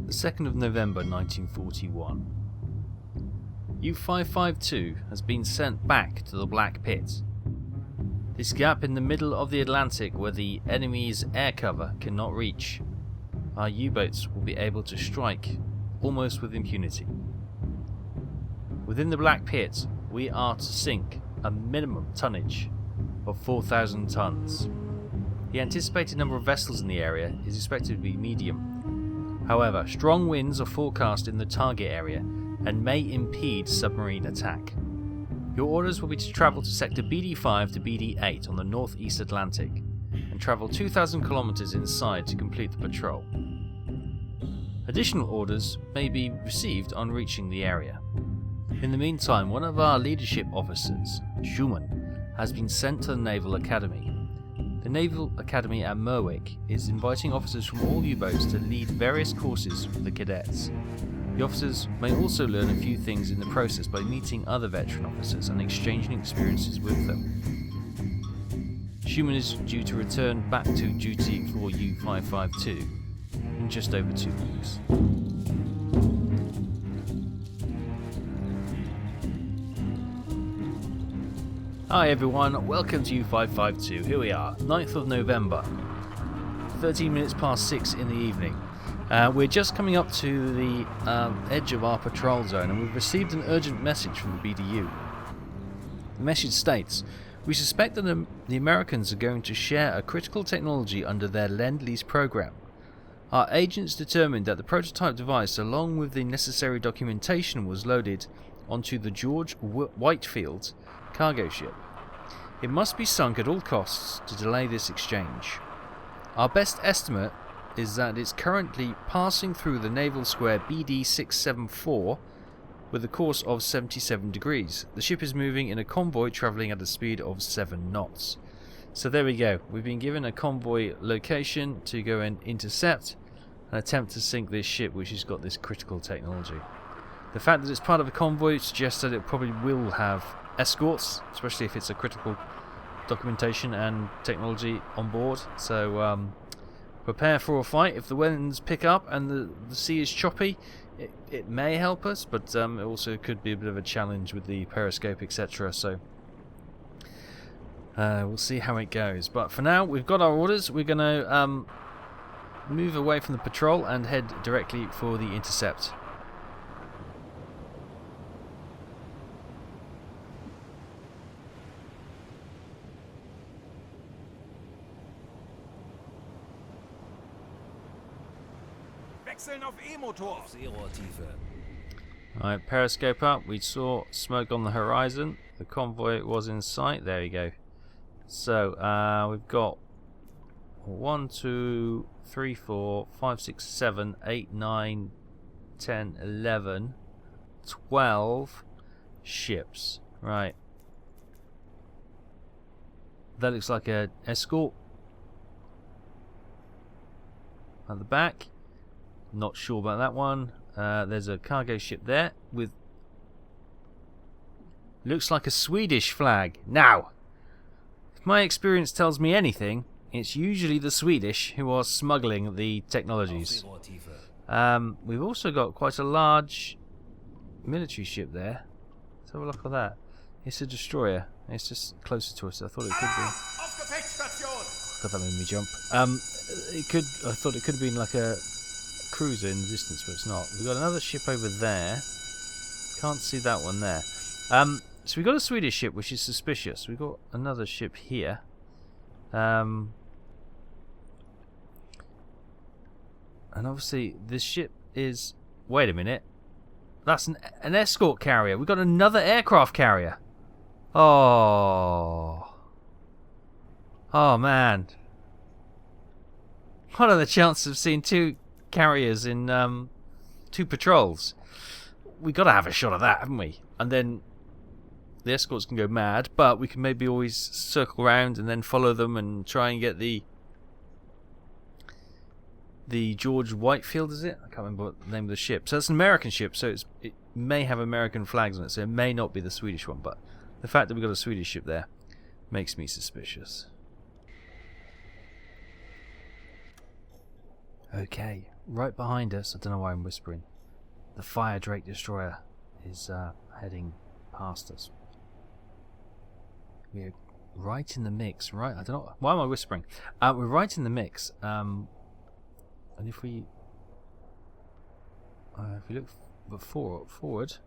the 2nd of November 1941. U-552 has been sent back to the Black Pit. This gap in the middle of the Atlantic where the enemy's air cover cannot reach. Our U-boats will be able to strike almost with impunity. Within the Black Pit, we are to sink a minimum tonnage of 4,000 tons. The anticipated number of vessels in the area is expected to be medium. However, strong winds are forecast in the target area and may impede submarine attack. Your orders will be to travel to sector BD5 to BD8 on the northeast Atlantic and travel 2,000 kilometers inside to complete the patrol. Additional orders may be received on reaching the area. In the meantime, one of our leadership officers, Schumann, has been sent to the Naval Academy. The Naval Academy at Merwick is inviting officers from all U-boats to lead various courses for the cadets. The officers may also learn a few things in the process by meeting other veteran officers and exchanging experiences with them. Schumann is due to return back to duty for U-552 in just over 2 weeks. Hi everyone, welcome to U-552. Here we are, 9th of November, 13 minutes past 6 in the evening. We're just coming up to the edge of our patrol zone and we've received an urgent message from the BDU. The message states, "We suspect that the Americans are going to share a critical technology under their Lend-Lease program. Our agents determined that the prototype device along with the necessary documentation was loaded onto the George Whitefield cargo ship. It must be sunk at all costs to delay this exchange. Our best estimate is that it's currently passing through the naval square BD674 with a course of 77 degrees. The ship is moving in a convoy travelling at a speed of 7 knots. So there we go. We've been given a convoy location to go and intercept and attempt to sink this ship which has got this critical technology. The fact that it's part of a convoy suggests that it probably will have escorts, especially if it's a critical documentation and technology on board. So prepare for a fight. If the winds pick up and the sea is choppy, it may help us, but it also could be a bit of a challenge with the periscope, etc. So we'll see how it goes. But for now, we've got our orders. We're going to move away from the patrol and head directly for the intercept. Alright, periscope up. We saw smoke on the horizon. The convoy was in sight. There we go. So we've got 1, 2, 3, 4, 5, 6, 7, 8, 9, 10, 11, 12 ships. Right. That looks like an escort at the back. Not sure about that one. There's a cargo ship there with looks like a Swedish flag. Now, if my experience tells me anything, it's usually the Swedish who are smuggling the technologies. We've also got quite a large military ship there. Let's have a look at that. It's a destroyer. It's just closer to us. I thought it could be. God, that made me jump. I thought it could have been like a cruiser in the distance, but it's not. We've got another ship over there. Can't see that one there. So we've got a Swedish ship, which is suspicious. We've got another ship here. And obviously this ship is... Wait a minute. That's an escort carrier. We've got another aircraft carrier. Oh. Oh, man. What are the chances of seeing two carriers in 2 patrols? We got to have a shot at that, haven't we? And then the escorts can go mad, but we can maybe always circle around and then follow them and try and get the George Whitefield, is it? I can't remember what the name of the ship. So it's an American ship, so it may have American flags on it, so it may not be the Swedish one, but the fact that we've got a Swedish ship there makes me suspicious. Okay, right behind us, I don't know why I'm whispering, the Fire Drake Destroyer is heading past us. We're right in the mix, right? I don't know, why am I whispering? We're right in the mix, and if we look forward,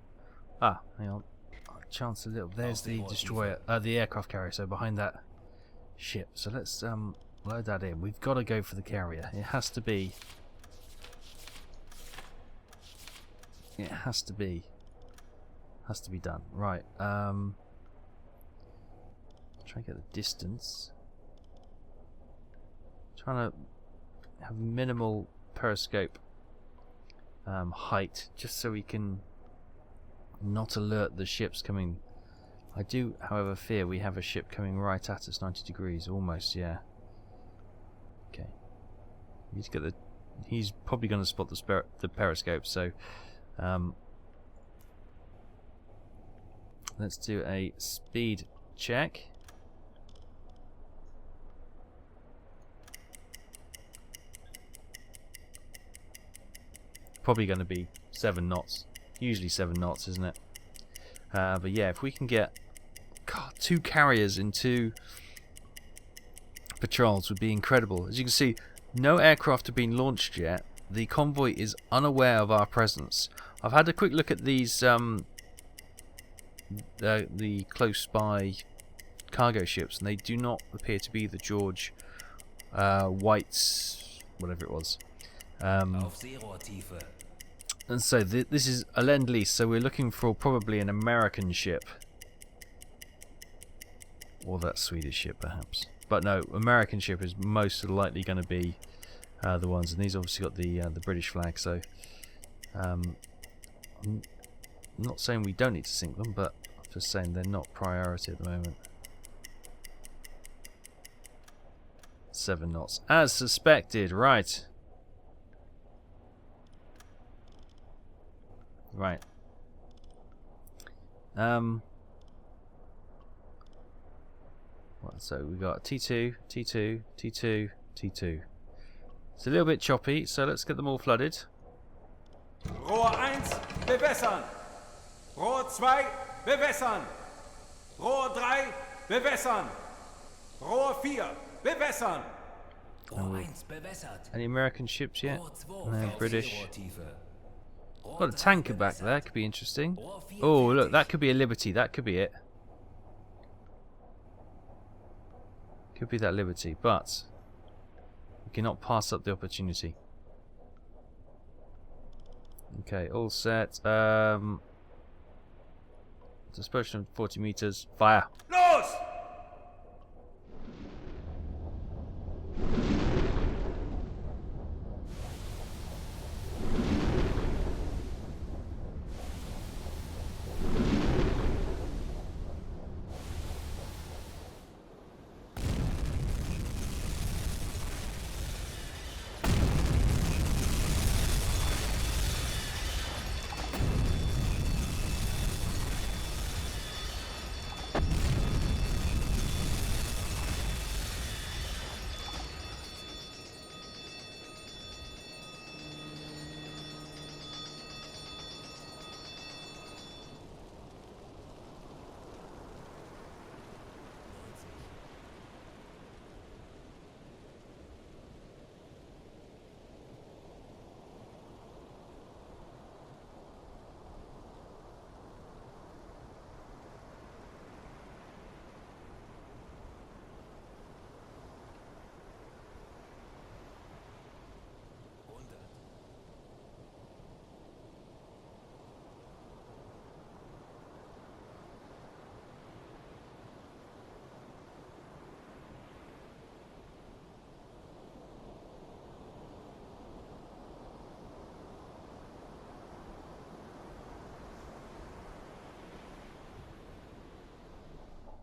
hang on, I'll chance a little, there's the destroyer, the aircraft carrier, so behind that ship, so let's load that in. We've got to go for the carrier. It has to be done. Right. Try and get the distance. Trying to have minimal periscope height, just so we can not alert the ships coming. I do, however, fear we have a ship coming right at us, 90 degrees, almost, yeah. Okay. Need to get the. He's probably going to spot the periscope, so let's do a speed check. Probably going to be 7 knots. Usually 7 knots, isn't it? But yeah, if we can get 2 carriers in 2 patrols would be incredible. As you can see, no aircraft have been launched yet. The convoy is unaware of our presence. I've had a quick look at these the close by cargo ships, and they do not appear to be the George White's, whatever it was. And so this is a lend-lease, so we're looking for probably an American ship. Or that Swedish ship, perhaps. But no, American ship is most likely going to be the ones. And these obviously got the British flag, so I'm not saying we don't need to sink them, but I'm just saying they're not priority at the moment. 7 knots. As suspected, right. Right. So we got T2, T2, T2, T2. It's a little bit choppy, so let's get them all flooded. Rohr 1, bewässern. Rohr 2, bewässern. Rohr 3, bewässern. Rohr 4, bewässern. Rohr 1 bewässert. Any American ships yet? Rohr 2 No, British. Rohrtiefe. Got a tanker back there, could be interesting. Oh, look, that could be a Liberty, that could be it. Could be that Liberty, but we cannot pass up the opportunity. Okay, all set. Dispersion of 40 meters. Fire. Los!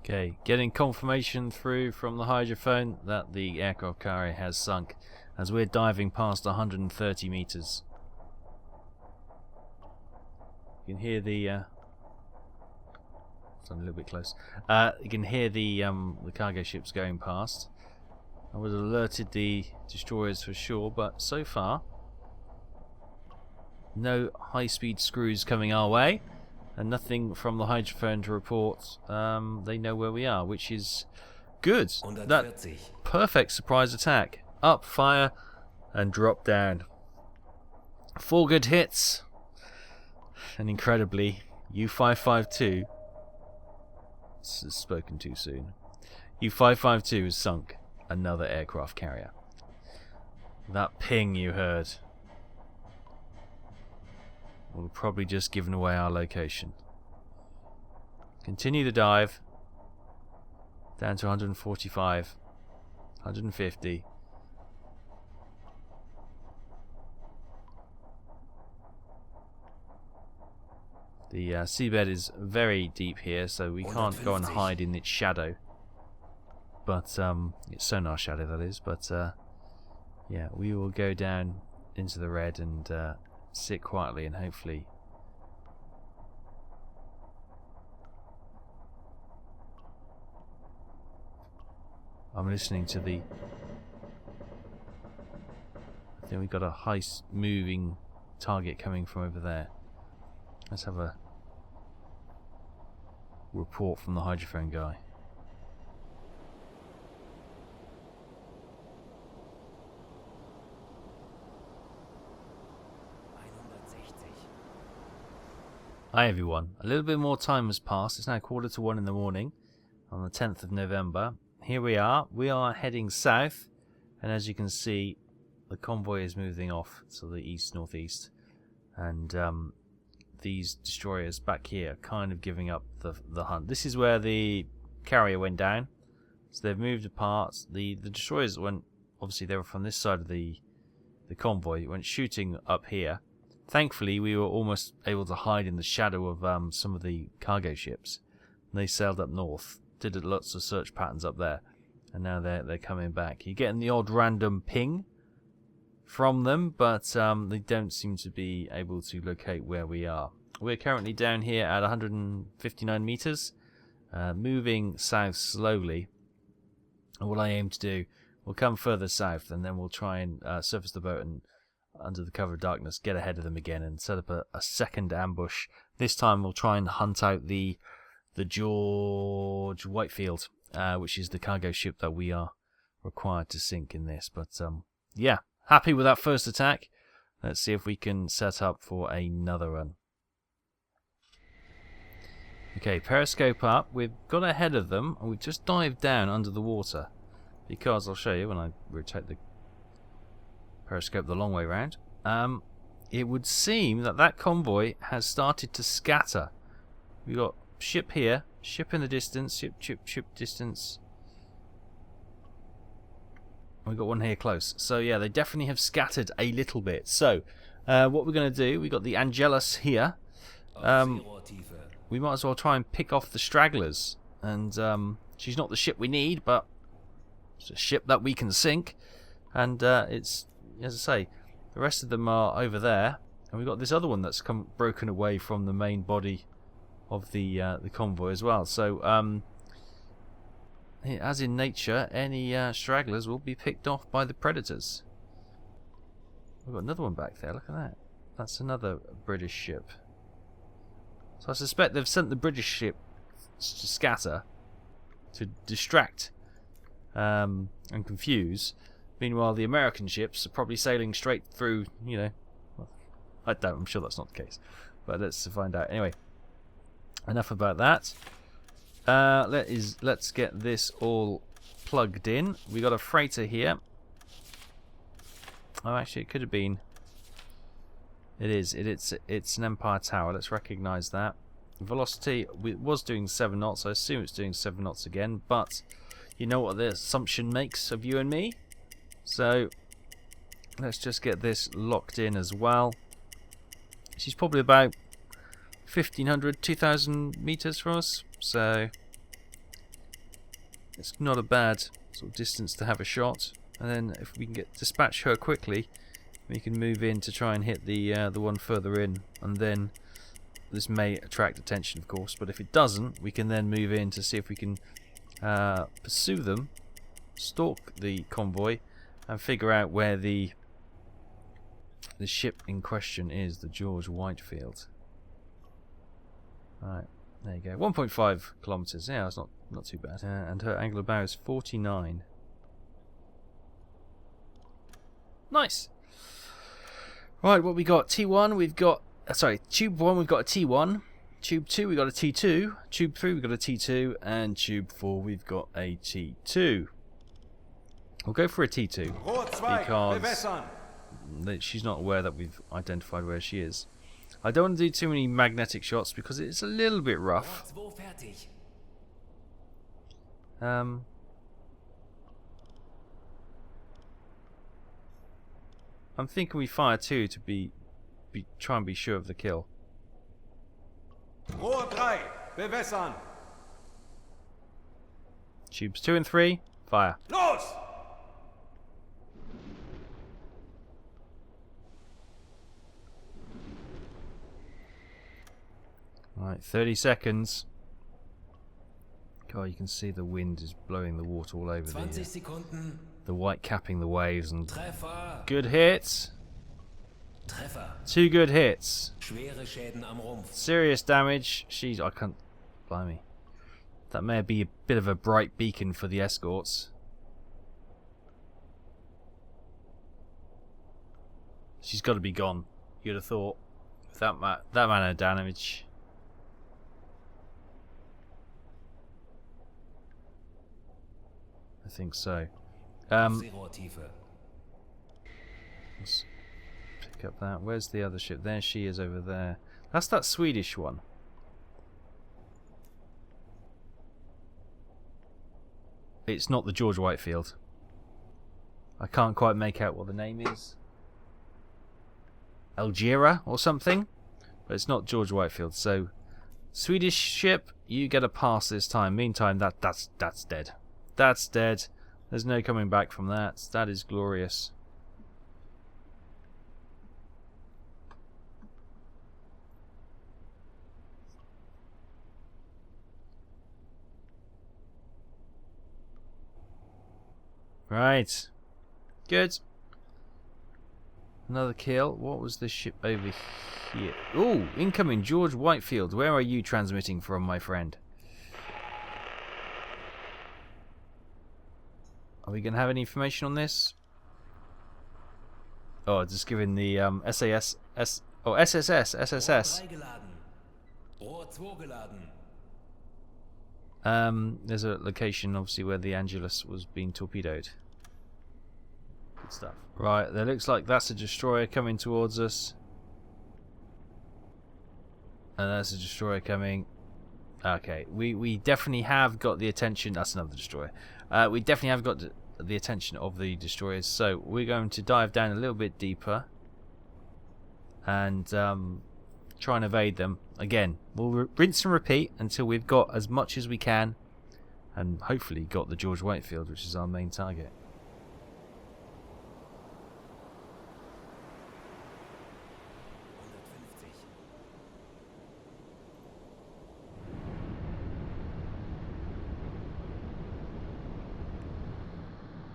Okay, getting confirmation through from the hydrophone that the aircraft carrier has sunk as we're diving past 130 meters. You can hear the it's a little bit close. You can hear the cargo ships going past. I would have alerted the destroyers for sure, but so far no high-speed screws coming our way, and nothing from the hydrophone to report they know where we are, which is good. That 140. perfect surprise attack. Up, fire, and drop down. 4 good hits, and incredibly, U-552 spoken too soon. U-552 has sunk another aircraft carrier. That ping you heard will have probably just given away our location. Continue the dive down to 145, 150. The seabed is very deep here, so we can't go and hide in its shadow. But it's sonar shadow, that is. But yeah, we will go down into the red and sit quietly, and hopefully I'm listening to the. I think we've got a high moving target coming from over there. Let's have a report from the hydrophone guy. Hi everyone. A little bit more time has passed. It's now 1:45 in the morning on the 10th of November. Here we are. We are heading south, and as you can see, the convoy is moving off to the east-northeast, and these destroyers back here are kind of giving up the hunt. This is where the carrier went down, so they've moved apart. The destroyers went, obviously they were from this side of the convoy, went shooting up here. Thankfully, we were almost able to hide in the shadow of some of the cargo ships. They sailed up north, did lots of search patterns up there, and now they're coming back. You're getting the odd random ping from them, but they don't seem to be able to locate where we are. We're currently down here at 159 meters, moving south slowly. And what I aim to do, we'll come further south, and then we'll try and surface the boat and, under the cover of darkness, get ahead of them again and set up a second ambush. This time we'll try and hunt out the George Whitefield, which is the cargo ship that we are required to sink in this. But yeah, happy with that first attack. Let's see if we can set up for another run. Okay, periscope up. We've got ahead of them, and we've just dived down under the water, because I'll show you when I rotate the periscope the long way round. It would seem that convoy has started to scatter. We've got ship here, ship in the distance, ship distance. We've got one here close. So yeah, they definitely have scattered a little bit. So what we're going to do, we've got the Angelus here. We might as well try and pick off the stragglers. And she's not the ship we need, but it's a ship that we can sink. And it's, as I say, the rest of them are over there. And we've got this other one that's broken away from the main body of the convoy as well. So as in nature, any stragglers will be picked off by the predators. We've got another one back there, look at that. That's another British ship. So I suspect they've sent the British ship to scatter, to distract and confuse. Meanwhile, the American ships are probably sailing straight through, you know. Well, I doubt, I'm sure that's not the case. But let's find out. Anyway, enough about that. Let's get this all plugged in. We got a freighter here. Oh, actually, it could have been. It is. It's an Empire Tower. Let's recognise that. Velocity was doing 7 knots. I assume it's doing 7 knots again. But you know what the assumption makes of you and me. So let's just get this locked in as well. She's probably about 1,500, 2,000 meters from us. So it's not a bad sort of distance to have a shot. And then if we can dispatch her quickly, we can move in to try and hit the one further in, and then this may attract attention, of course. But if it doesn't, we can then move in to see if we can pursue them stalk the convoy and figure out where the ship in question is, the George Whitefield. Right, there you go. 1.5 kilometers. Yeah, that's not too bad. And her angle of bow is 49. Nice. Right, what we got? T1. We've got tube 1. We've got a T1. Tube 2. We've got a T2. Tube 3. We've got a T2, and tube 4. We've got a T2. We'll go for a T2 because she's not aware that we've identified where she is. I don't want to do too many magnetic shots because it's a little bit rough. I'm thinking we fire 2 to try and be sure of the kill. Rohr 3, bewässern. Tubes 2 and 3, fire. Los! Right, 30 seconds. God, you can see the wind is blowing the water all over the white capping the waves, and good hits. 2 good hits. Serious damage. I can't. Blimey. That may be a bit of a bright beacon for the escorts. She's got to be gone. You'd have thought. With that amount of damage. I think so. Let's pick up that. Where's the other ship? There she is over there. That's that Swedish one. It's not the George Whitefield. I can't quite make out what the name is. Algira or something? But it's not George Whitefield. So, Swedish ship, you get a pass this time. Meantime, that's dead. That's dead. There's no coming back from that. That is glorious. Right. Good. Another kill. What was the ship over here? Oh, incoming George Whitefield. Where are you transmitting from, my friend? Are we going to have any information on this? Oh, just giving the SSS. There's a location, obviously, where the Angelus was being torpedoed. Good stuff. Right, there looks like that's a destroyer coming towards us. And that's a destroyer coming. Okay, we definitely have got the attention. That's another destroyer. We definitely have got the attention of the destroyers. So we're going to dive down a little bit deeper and try and evade them. Again, we'll rinse and repeat until we've got as much as we can, and hopefully got the George Whitefield, which is our main target.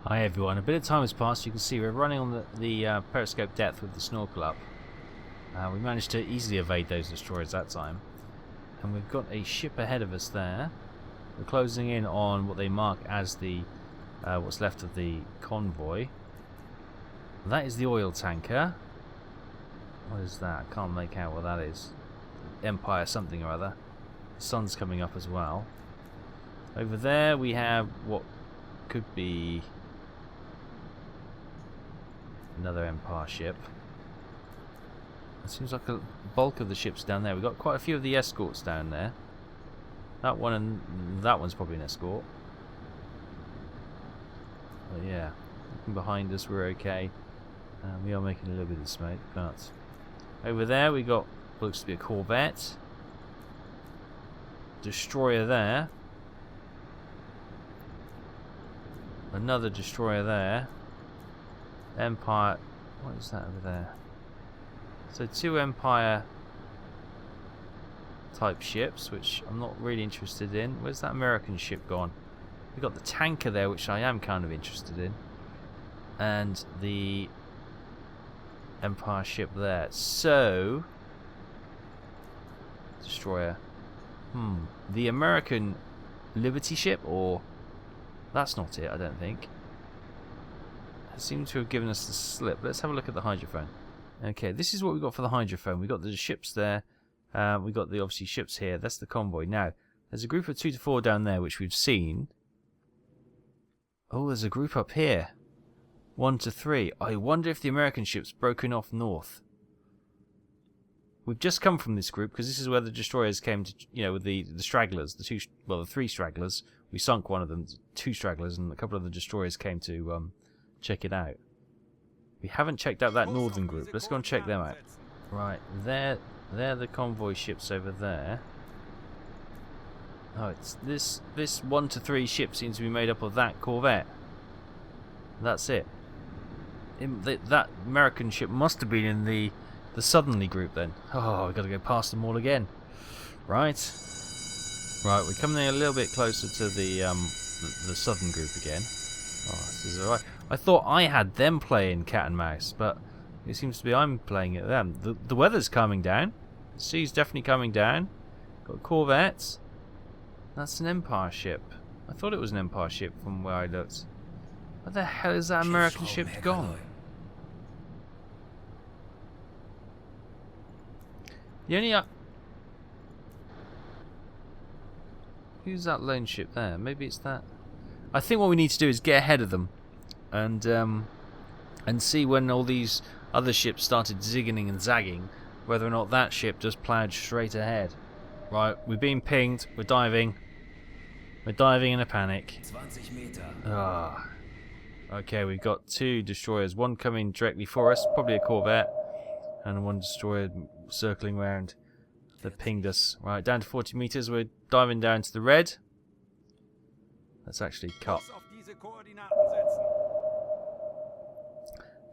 Hi everyone, a bit of time has passed. You can see we're running on the periscope depth with the snorkel up. We managed to easily evade those destroyers that time. And we've got a ship ahead of us there. We're closing in on what they mark as the what's left of the convoy. That is the oil tanker. What is that? I can't make out what that is. Empire something or other. The sun's coming up as well. Over there we have what could be another Empire ship. It seems like a bulk of the ships down there. We've got quite a few of the escorts down there. That one and that one's probably an escort. But yeah, looking behind us we're okay. We are making a little bit of smoke, but over there we got what looks to be a corvette. Destroyer there. Another destroyer there. Empire. What is that over there? So 2 Empire type ships, which I'm not really interested in. Where's that American ship gone? We've got the tanker there, which I am kind of interested in. And the Empire ship there. So, destroyer. The American Liberty ship, or that's not it, I don't think. It seems to have given us the slip. Let's have a look at the hydrophone. Okay, this is what we got for the hydrophone. We got the ships there. We got the obviously ships here. That's the convoy. Now, there's a group of 2 to 4 down there, which we've seen. Oh, there's a group up here. 1 to 3. I wonder if the American ship's broken off north. We've just come from this group because this is where the destroyers came to, with the stragglers, the 3 stragglers. We sunk one of them, 2 stragglers, and a couple of the destroyers came to check it out. We haven't checked out that northern group. Let's go and check them out. Right, they're the convoy ships over there. Oh, it's this 1 to 3 ship seems to be made up of that corvette. That's it. That American ship must have been in the southerly group then. Oh, we've got to go past them all again. Right, we're coming a little bit closer to the southern group again. Oh, this is alright. I thought I had them playing cat and mouse, but it seems to be I'm playing it them. The weather's coming down. The sea's definitely coming down. Got corvettes. That's an Empire ship. I thought it was an Empire ship from where I looked. Where the hell is that American ship gone? The only who's that lone ship there? Maybe it's that. I think what we need to do is get ahead of them, and see when all these other ships started zigging and zagging, whether or not that ship just ploughed straight ahead. Right, we've been pinged. We're diving. We're diving in a panic. 20 Meter. Ah. Okay, we've got 2 destroyers. One coming directly for us, probably a corvette, and one destroyer circling around that pinged us. Right, down to 40 meters. We're diving down to the red. Let's actually cut.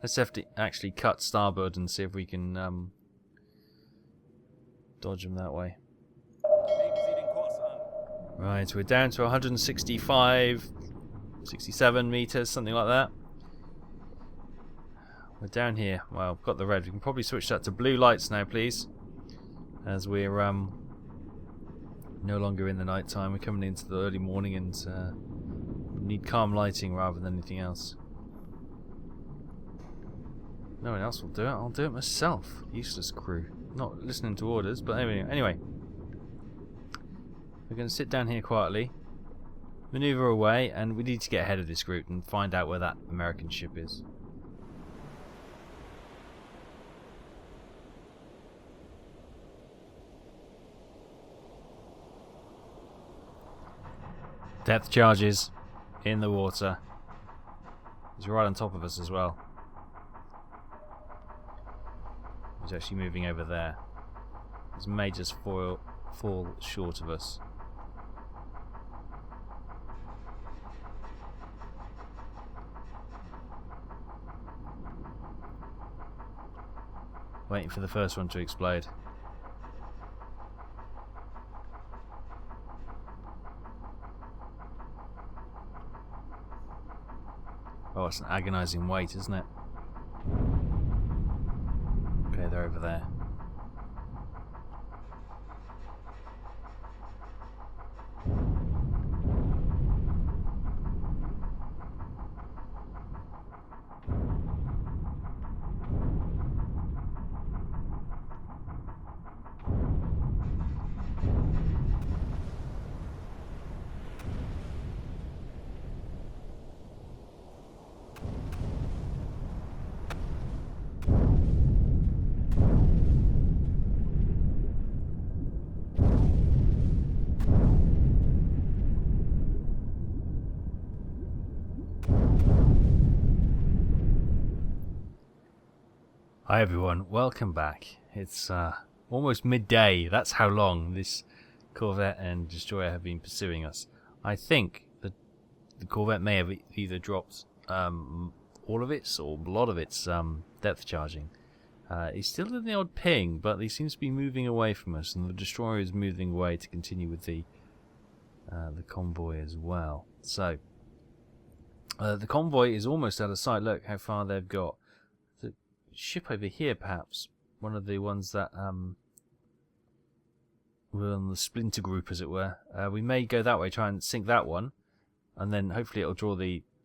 Let's have to actually cut starboard and see if we can dodge them that way. Right, we're down to 165, 67 meters, something like that. We're down here. Well, we've got the red. We can probably switch that to blue lights now, please. As we're no longer in the night time. We're coming into the early morning and need calm lighting rather than anything else. No one else will do it. I'll do it myself. Useless crew. Not listening to orders, but anyway. We're going to sit down here quietly, maneuver away, and we need to get ahead of this group and find out where that American ship is. Depth charges in the water. He's right on top of us as well. He's actually moving over there. This may just fall short of us. Waiting for the first one to explode. Oh, it's an agonizing wait, isn't it? Okay, they're over there. Hi everyone, welcome back. It's almost midday. That's how long this Corvette and Destroyer have been pursuing us. I think that the Corvette may have either dropped all of its or a lot of its depth charging. He's still in the odd ping, but he seems to be moving away from us, and the Destroyer is moving away to continue with the convoy as well. So, the convoy is almost out of sight. Look how far they've got. The ship over here, perhaps. One of the ones that were on the splinter group, as it were. We may go that way, try and sink that one. And then hopefully it'll draw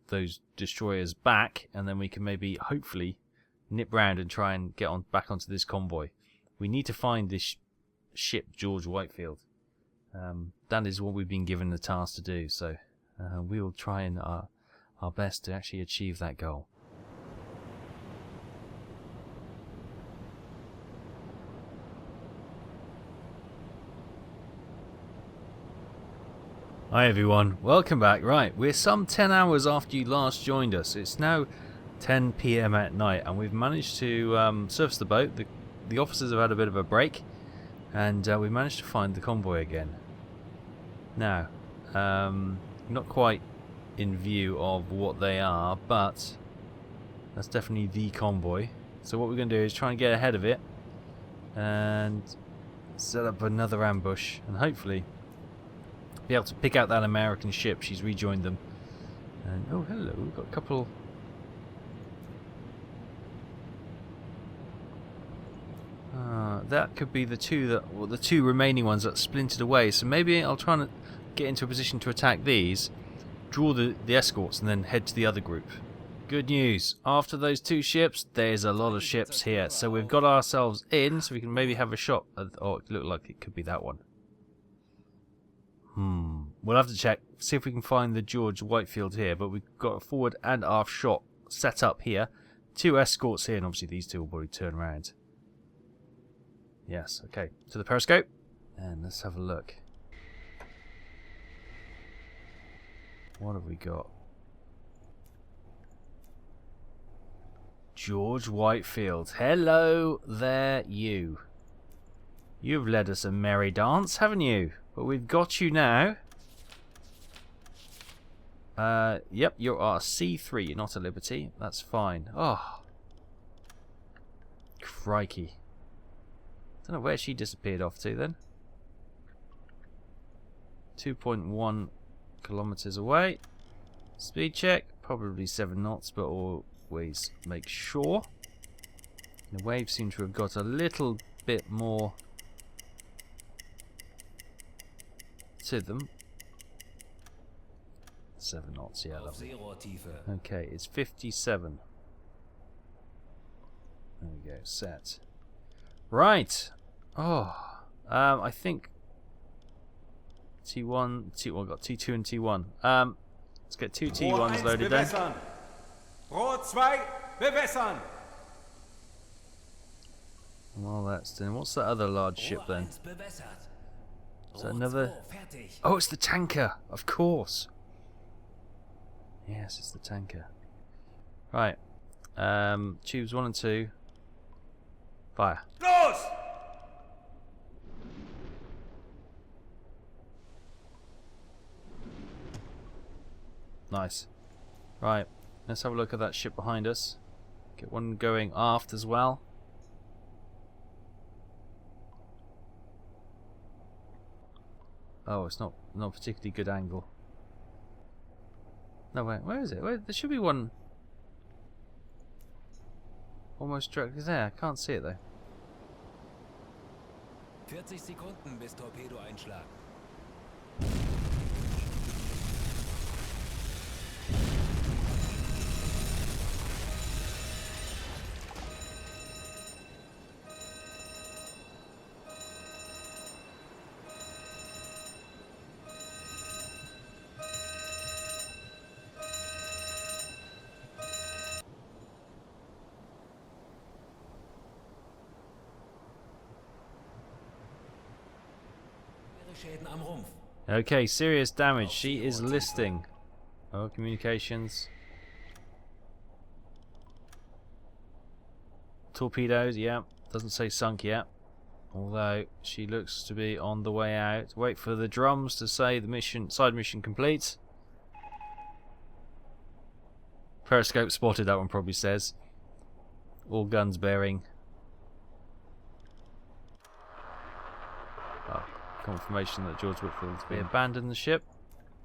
those destroyers back. And then we can maybe, hopefully, nip round and try and get on back onto this convoy. We need to find this ship, George Whitefield. That is what we've been given the task to do. So we will try and our best to actually achieve that goal. Hi everyone, welcome back. Right, we're some 10 hours after you last joined us. It's now 10 PM at night and we've managed to surface the boat. The officers have had a bit of a break and we managed to find the convoy again. Now, not quite in view of what they are, but that's definitely the convoy. So what we're going to do is try and get ahead of it and set up another ambush and hopefully be able to pick out that American ship. She's rejoined them. And oh, hello, we've got a couple. That could be the two remaining ones that splintered away. So maybe I'll try and get into a position to attack these, draw the escorts, and then head to the other group. Good news. After those two ships, there's a lot of ships here. So we've got ourselves in, so we can maybe have a shot at, oh, it looked like it could be that one. We'll have to check, see if we can find the George Whitefield here, but we've got a forward and aft shot set up here. Two escorts here, and obviously these two will probably turn around. Yes, okay. To the periscope, and let's have a look. What have we got? George Whitefield. Hello there, you. You've led us a merry dance, haven't you? But we've got you now. Yep, you're our C3. You're not a Liberty. That's fine. Oh. Crikey. Don't know where she disappeared off to then. 2.1 kilometers away. Speed check. Probably 7 knots, but always make sure. The waves seem to have got a little bit more to them. 7 knots, yeah. Lovely. Okay, it's 57. There we go, set. Right. Oh, I think T1, we've got T2 and T1. Let's get two T1s loaded then. Rohr 2, bewässern! Well, that's done. What's that other large ship then? Is that another? Oh, it's the tanker, of course. Yes, it's the tanker. Right. Tubes 1 and 2. Fire. Los! Nice. Right. Let's have a look at that ship behind us. Get one going aft as well. Oh, it's not a particularly good angle. No, wait, where is it? There should be one almost directly there. I can't see it though. 40 Sekunden bis Torpedoeinschlag. Schäden am Rumpf. Okay, serious damage. She is listing. Oh, communications. Torpedoes, yeah. Doesn't say sunk yet. Although she looks to be on the way out. Wait for the drums to say the mission, side mission complete. Periscope spotted, that one probably says. All guns bearing. Oh, confirmation that George Whitfield's abandoned the ship.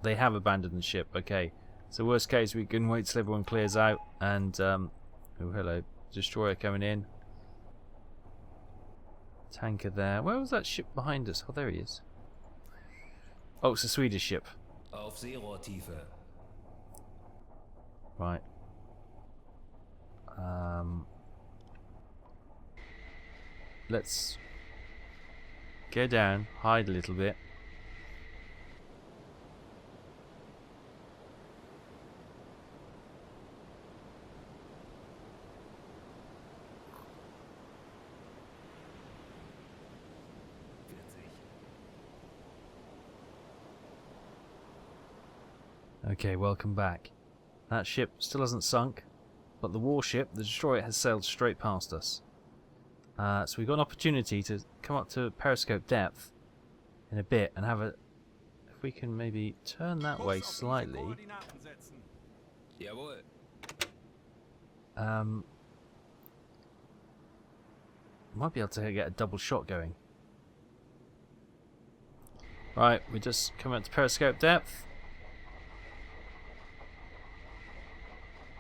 They have abandoned the ship. Okay. So worst case, we can wait till everyone clears out. And, oh, hello. Destroyer coming in. Tanker there. Where was that ship behind us? Oh, there he is. Oh, it's a Swedish ship. Auf Seerohrtiefe. Right. Let's go down, hide a little bit. Okay, welcome back. That ship still hasn't sunk, but the warship, the destroyer, has sailed straight past us. So we've got an opportunity to come up to periscope depth in a bit and have a... If we can maybe turn that way slightly. Jawohl. Might be able to get a double shot going. Right, we just come up to periscope depth.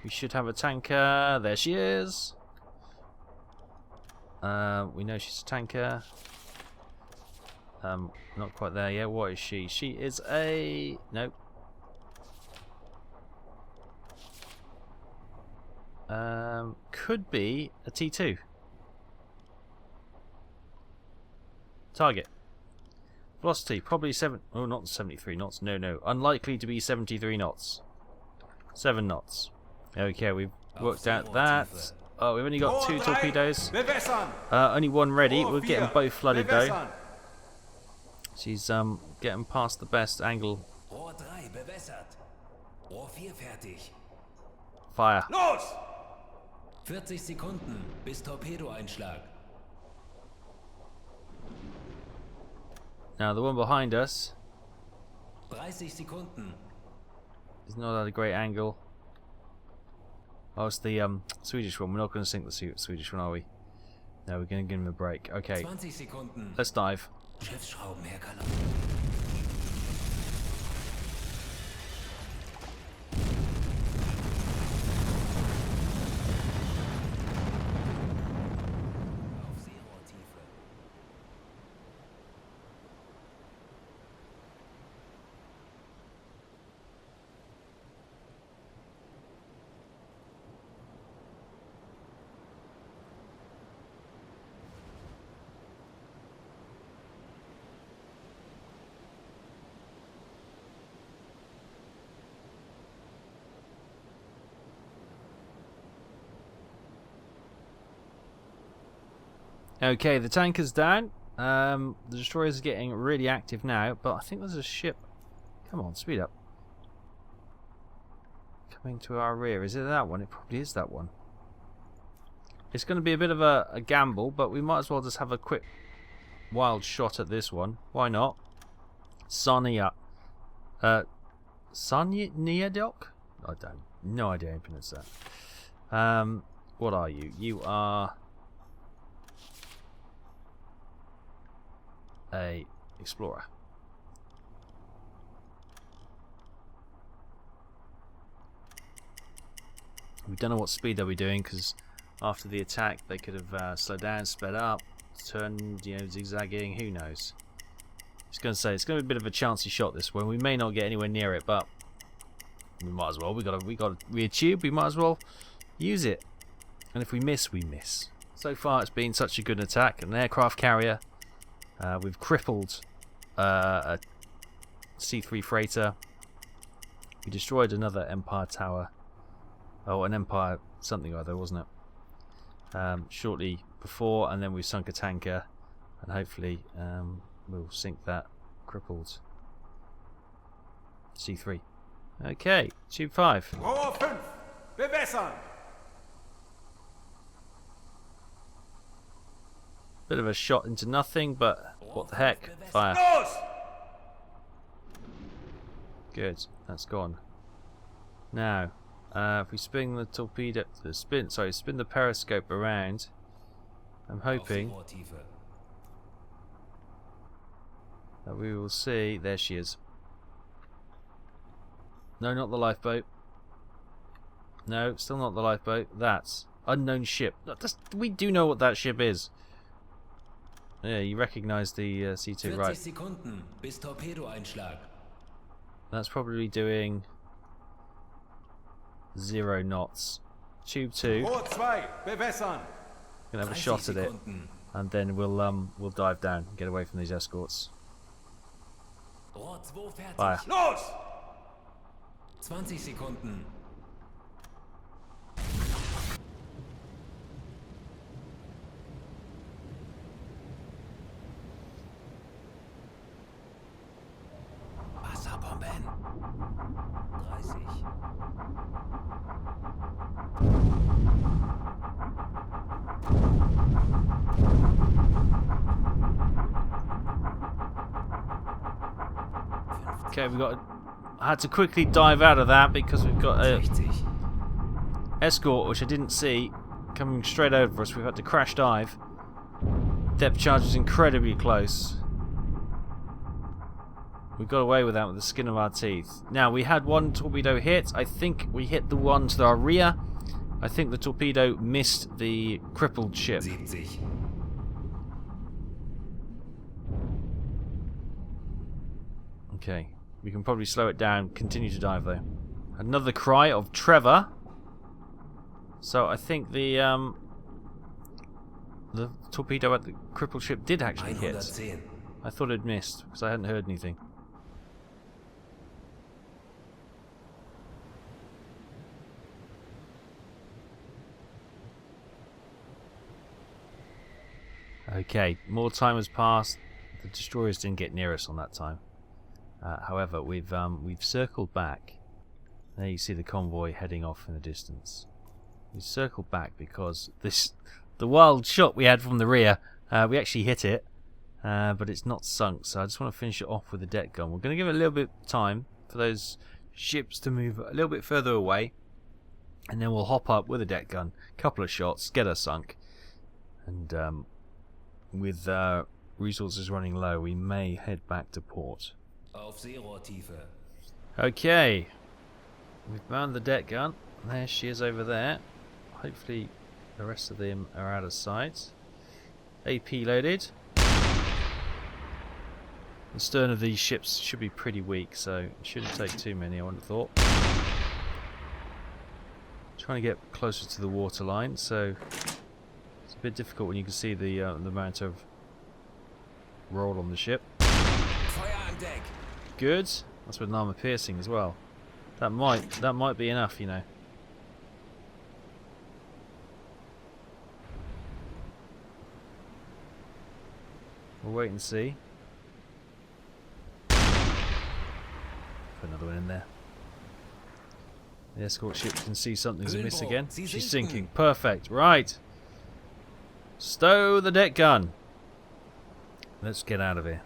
We should have a tanker. There she is. We know she's a tanker. Not quite there yet. What is she? She is a... Nope. Could be a T2. Target. Velocity, probably 7... Oh, not 73 knots. No. Unlikely to be 73 knots. 7 knots. Okay, we've worked out that. Oh, we've only got 2 torpedoes. Only one ready. We're getting both flooded though. She's getting past the best angle. Rohr 3 bewässert. Rohr 4 fertig. Fire. Los! 40 Sekunden bis Torpedoeinschlag. Now the one behind us 30 Sekunden. is not at a great angle. Oh, it's the Swedish one. We're not going to sink the Swedish one, are we? No, we're going to give him a break. Okay, 20 Sekunden. let's dive. Schiffsschraubenherr. Auf Seerohrtiefe. Okay, the tanker's down. The destroyer's getting really active now, but I think there's a ship. Come on, speed up. Coming to our rear. Is it that one? It probably is that one. It's going to be a bit of a gamble, but we might as well just have a quick wild shot at this one. Why not? Sonia. Soniadok? I don't. No idea how to pronounce that. What are you? You are a explorer. We don't know what speed they'll be doing because after the attack they could have slowed down, sped up, turned, zigzagging. Who knows? I was going to say it's going to be a bit of a chancy shot this one. We may not get anywhere near it, but we might as well. We got a rear tube. We might as well use it. And if we miss, we miss. So far, it's been such a good attack. An aircraft carrier. We've crippled a C3 freighter. We destroyed another Empire tower. Oh, an Empire something or other, wasn't it? Shortly before, and then we sunk a tanker, and hopefully we'll sink that crippled C3. Okay, Tube 5. Rohr 5, bewässern! Bit of a shot into nothing, but what the heck? Fire. Los! Good, that's gone. Now, if we spin the torpedo, spin the periscope around, I'm hoping that we will see. There she is. No, not the lifeboat. No, still not the lifeboat. That's unknown ship. We do know what that ship is. Yeah, you recognise the C2, 40 right? Sekunden bis Torpedoeinschlag. That's probably doing 0 knots. Tube 2. Boot 2, bewässern. Gonna have a 30 shot at it, Sekunden. and then we'll dive down and get away from these escorts. Rohr 2 fertig. Fire. Los! 20 Sekunden. Wasserbomben. 30. Okay, I had to quickly dive out of that because we've got a 60. escort, which I didn't see, coming straight over us. We've had to crash dive. Depth charge is incredibly close. We got away with that with the skin of our teeth. Now, we had one torpedo hit. I think we hit the one to our rear. I think the torpedo missed the crippled ship. 70. Okay, we can probably slow it down. Continue to dive though. Another cry of Trevor. So I think the torpedo at the crippled ship did actually hit. 110. I thought it missed because I hadn't heard anything. Okay, more time has passed. The destroyers didn't get near us on that time. However, we've circled back. There you see the convoy heading off in the distance. We circled back because the wild shot we had from the rear, we actually hit it, but it's not sunk. So I just want to finish it off with the deck gun. We're going to give it a little bit of time for those ships to move a little bit further away, and then we'll hop up with a deck gun, couple of shots, get her sunk, and with resources running low, we may head back to port. Auf Seerohrtiefe. Okay, we've found the deck gun. There she is over there. Hopefully the rest of them are out of sight. AP loaded. The stern of these ships should be pretty weak, so it shouldn't take too many, I wouldn't have thought. Trying to get closer to the waterline, so it's a bit difficult when you can see the amount of roll on the ship. Feuer an Deck. Good. That's with an armor piercing as well. That might be enough, you know. We'll wait and see. Put another one in there. The escort ship can see something's amiss again. She's sinking. Perfect. Right. Stow the deck gun. Let's get out of here.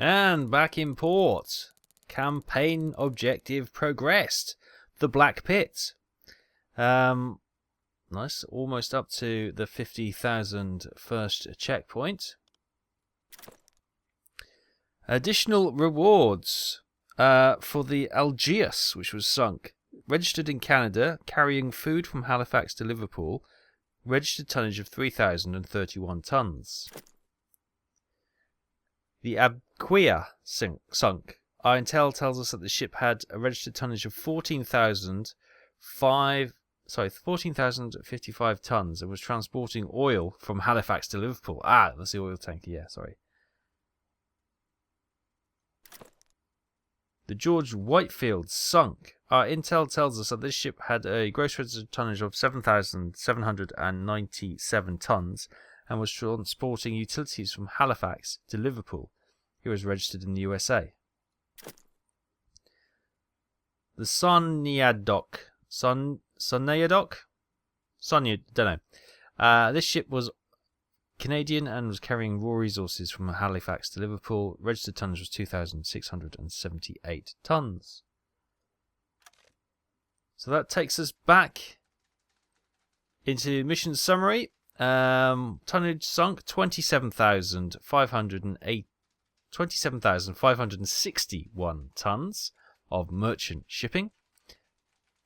And back in port. Campaign objective progressed. The Black Pit. Nice. Almost up to the 50,000 first checkpoint. Additional rewards for the Algiers, which was sunk. Registered in Canada, carrying food from Halifax to Liverpool. Registered tonnage of 3,031 tons. The Abquia sunk. Our intel tells us that the ship had a registered tonnage of 14,055 tons and was transporting oil from Halifax to Liverpool. Ah, that's the oil tanker, yeah, sorry. The George Whitefield sunk. Our intel tells us that this ship had a gross registered tonnage of 7,797 tons and was transporting utilities from Halifax to Liverpool. He was registered in the USA. the Sonyadok. Sonyadok? Sonya, don't know. This ship was Canadian and was carrying raw resources from Halifax to Liverpool. Registered tonnage was 2,678 tons. So that takes us back into mission summary. Tonnage sunk 27,561 tons of merchant shipping.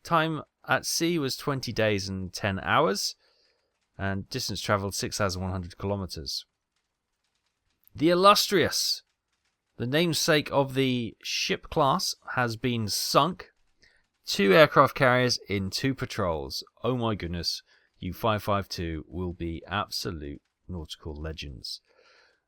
Time at sea was 20 days and 10 hours. And distance travelled 6,100 kilometres. The Illustrious, the namesake of the ship class, has been sunk. 2 aircraft carriers in 2 patrols. Oh my goodness, U-552 will be absolute nautical legends.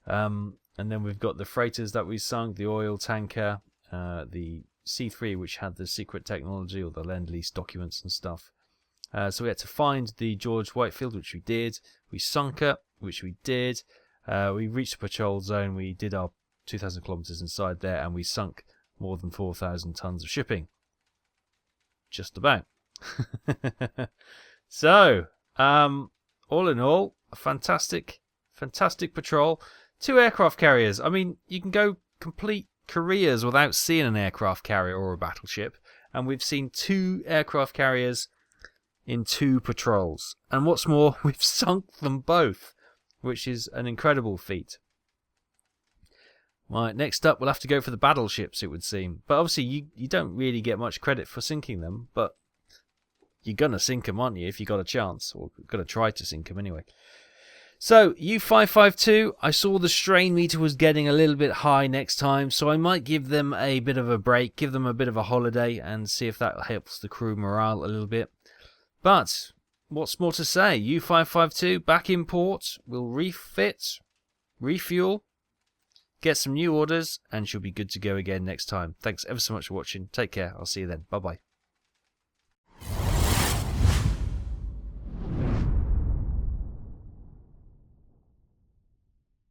And then we've got the freighters that we sunk, the oil tanker, the C3, which had the secret technology or the Lend-Lease documents and stuff. So we had to find the George Whitefield, which we did. We sunk it, which we did. We reached the patrol zone. We did our 2,000 kilometres inside there, and we sunk more than 4,000 tons of shipping. Just about. So, all in all, a fantastic patrol. 2 aircraft carriers. I mean, you can go complete careers without seeing an aircraft carrier or a battleship. And we've seen 2 aircraft carriers in 2 patrols. And what's more, we've sunk them both, which is an incredible feat. Right, next up, we'll have to go for the battleships, it would seem. But obviously, you don't really get much credit for sinking them, but you're going to sink them, aren't you, if you got a chance? Or going to try to sink them anyway. So, U-552, I saw the strain meter was getting a little bit high next time, so I might give them a bit of a break, give them a bit of a holiday, and see if that helps the crew morale a little bit. But, what's more to say? U-552 back in port, will refit, refuel, get some new orders, and she'll be good to go again next time. Thanks ever so much for watching. Take care. I'll see you then. Bye-bye.